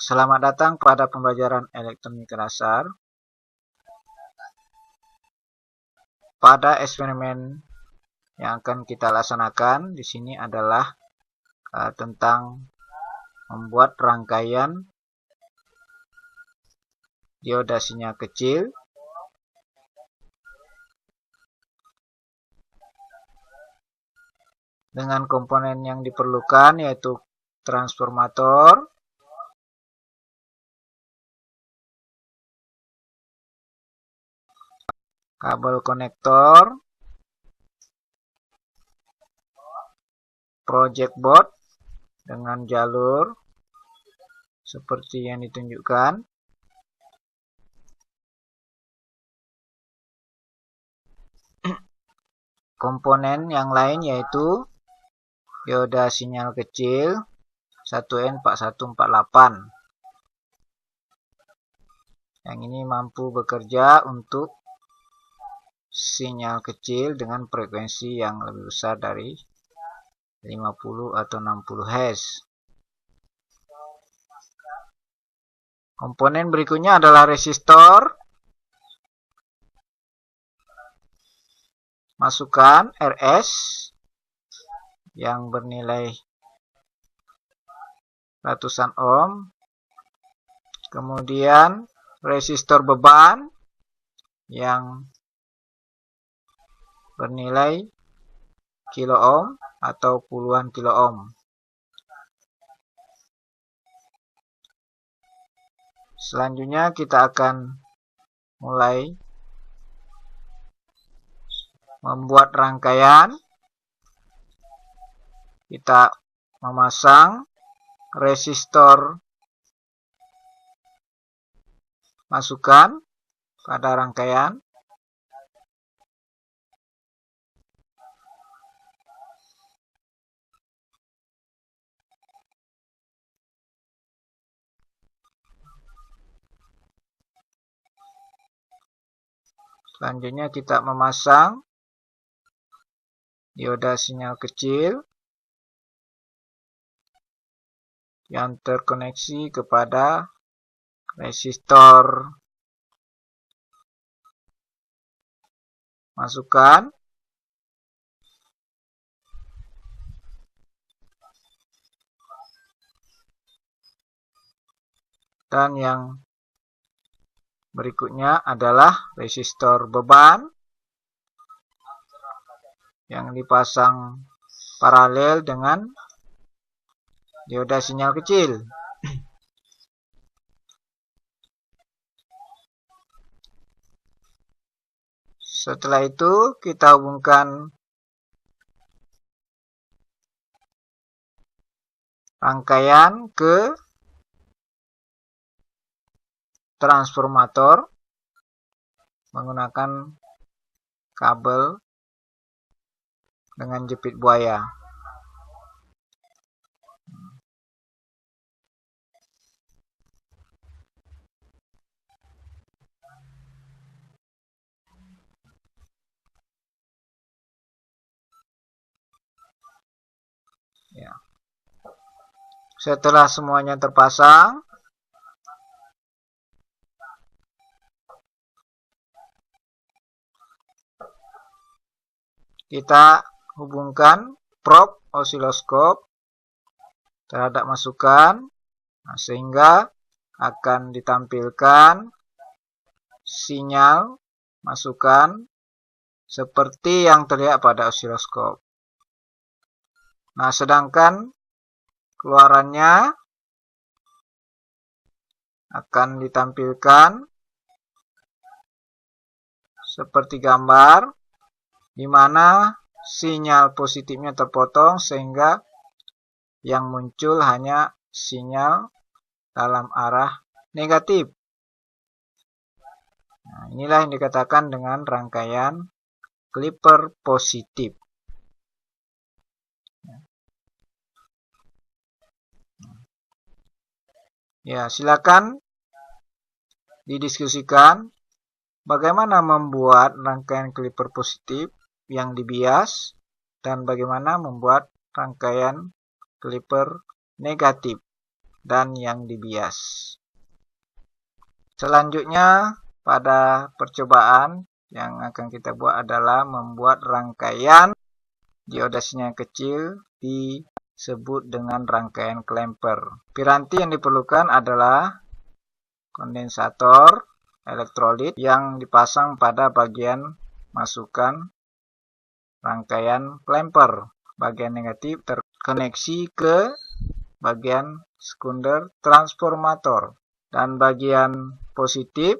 Selamat datang pada pembelajaran elektronika dasar. Pada eksperimen yang akan kita laksanakan di sini adalah tentang membuat rangkaian dioda sinyal kecil dengan komponen yang diperlukan yaitu transformator, kabel konektor, project board dengan jalur seperti yang ditunjukkan, komponen yang lain yaitu dioda sinyal kecil 1N4148 yang ini mampu bekerja untuk sinyal kecil dengan frekuensi yang lebih besar dari 50 atau 60 Hz. Komponen berikutnya adalah resistor. Masukkan RS yang bernilai ratusan ohm. Kemudian resistor beban yang bernilai kilo ohm atau puluhan kilo ohm. Selanjutnya kita akan mulai membuat rangkaian. Kita memasang resistor, masukkan pada rangkaian. Selanjutnya kita memasang dioda sinyal kecil yang terkoneksi kepada resistor. Masukkan. Dan yang berikutnya adalah resistor beban yang dipasang paralel dengan dioda sinyal kecil. Setelah itu kita hubungkan rangkaian ke transformator menggunakan kabel dengan jepit buaya. Ya. Setelah semuanya terpasang, kita hubungkan probe osiloskop terhadap masukan, sehingga akan ditampilkan sinyal masukan seperti yang terlihat pada osiloskop. Nah, sedangkan keluarannya akan ditampilkan seperti gambar, di mana sinyal positifnya terpotong sehingga yang muncul hanya sinyal dalam arah negatif. Nah, inilah yang dikatakan dengan rangkaian Clipper positif. Ya, silakan didiskusikan bagaimana membuat rangkaian Clipper positif yang dibias dan bagaimana membuat rangkaian Clipper negatif. dan yang dibias. Selanjutnya pada percobaan yang akan kita buat adalah membuat rangkaian dioda sinyal kecil disebut dengan rangkaian klemper. Piranti yang diperlukan adalah kondensator elektrolit yang dipasang pada bagian masukan rangkaian klemper. Bagian negatif terkoneksi ke bagian sekunder transformator dan bagian positif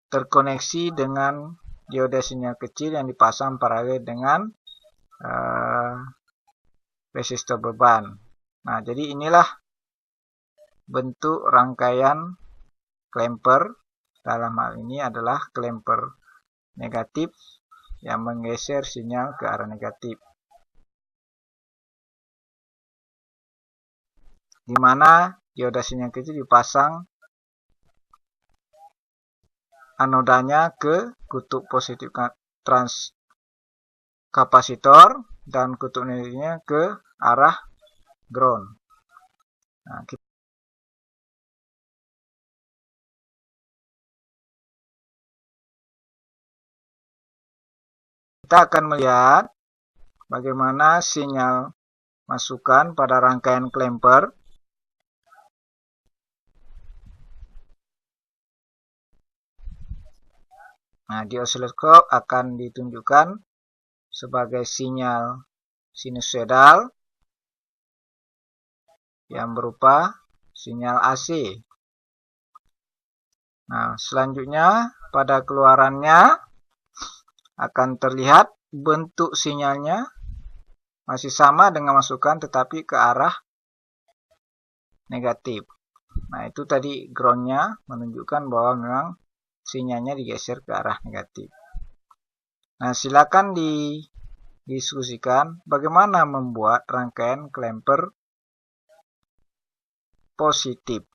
terkoneksi dengan dioda sinyal kecil yang dipasang paralel dengan resistor beban. Nah, jadi inilah bentuk rangkaian klemper. Dalam hal ini adalah klemper negatif yang menggeser sinyal ke arah negatif, di mana dioda sinyal kecil dipasang anodanya ke kutub positif trans kapasitor dan kutub negatifnya ke arah ground. Nah, kita akan melihat bagaimana sinyal masukan pada rangkaian klemper Nah, di osiloskop akan ditunjukkan sebagai sinyal sinusoidal yang berupa sinyal AC. Nah, selanjutnya pada keluarannya akan terlihat bentuk sinyalnya masih sama dengan masukan tetapi ke arah negatif. Nah, itu tadi groundnya menunjukkan bahwa memang sinyalnya digeser ke arah negatif. Nah, silakan didiskusikan bagaimana membuat rangkaian klemper positif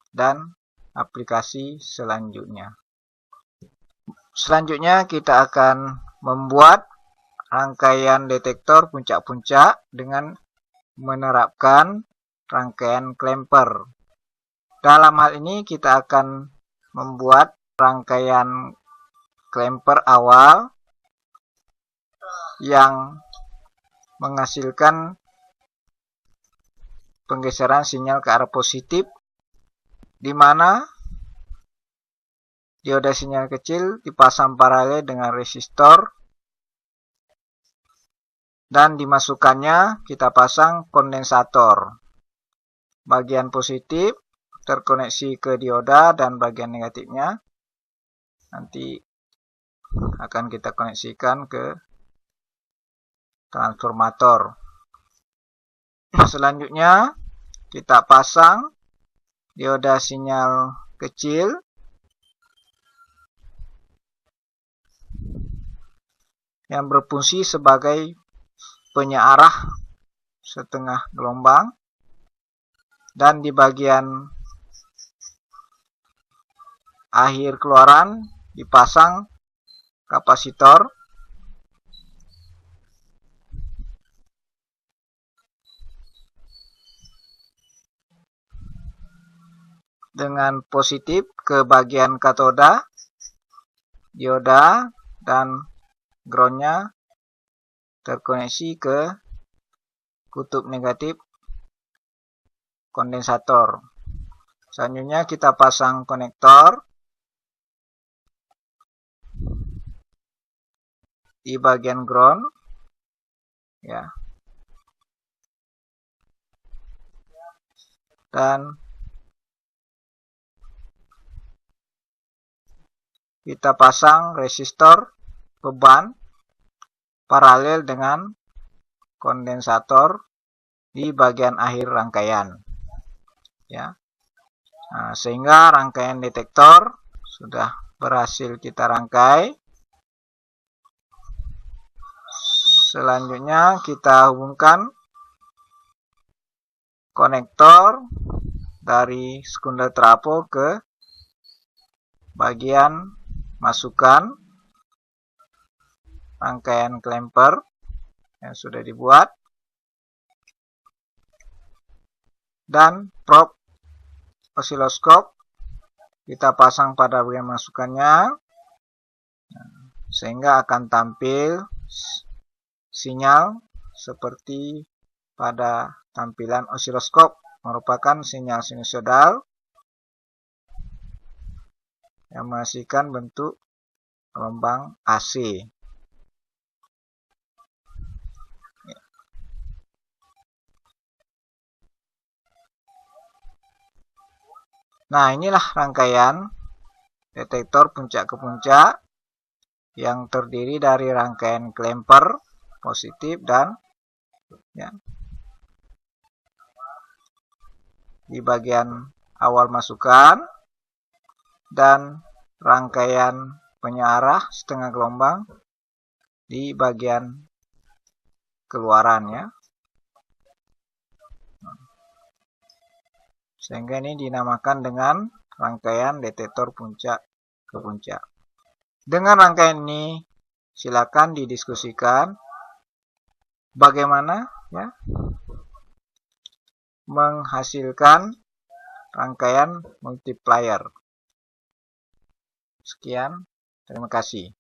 dan aplikasi selanjutnya. Selanjutnya kita akan membuat rangkaian detektor puncak-puncak dengan menerapkan rangkaian klemper. Dalam hal ini kita akan membuat rangkaian klemper awal yang menghasilkan penggeseran sinyal ke arah positif, di mana dioda sinyal kecil dipasang paralel dengan resistor dan dimasukkannya kita pasang kondensator. Bagian positif terkoneksi ke dioda dan bagian negatifnya nanti akan kita koneksikan ke transformator. Selanjutnya kita pasang dioda sinyal kecil yang berfungsi sebagai penyearah setengah gelombang, dan di bagian akhir keluaran dipasang kapasitor dengan positif ke bagian katoda dioda dan groundnya terkoneksi ke kutub negatif kondensator. Selanjutnya kita pasang konektor di bagian ground, ya, dan kita pasang resistor beban paralel dengan kondensator di bagian akhir rangkaian, ya. Nah, sehingga rangkaian detektor sudah berhasil kita rangkai. Selanjutnya kita hubungkan konektor dari sekunder trafo ke bagian masukan rangkaian klemper yang sudah dibuat, dan probe osiloskop kita pasang pada bagian masukannya, sehingga akan tampil sinyal seperti pada tampilan osiloskop, merupakan sinyal sinusoidal yang menghasilkan bentuk gelombang AC. Nah, inilah rangkaian detektor puncak ke puncak yang terdiri dari rangkaian klemper positif dan di bagian awal masukan, dan rangkaian penyearah setengah gelombang di bagian keluarannya. Sehingga ini dinamakan dengan rangkaian detektor puncak ke puncak. Dengan rangkaian ini silakan didiskusikan bagaimana menghasilkan rangkaian multiplier. Sekian, terima kasih.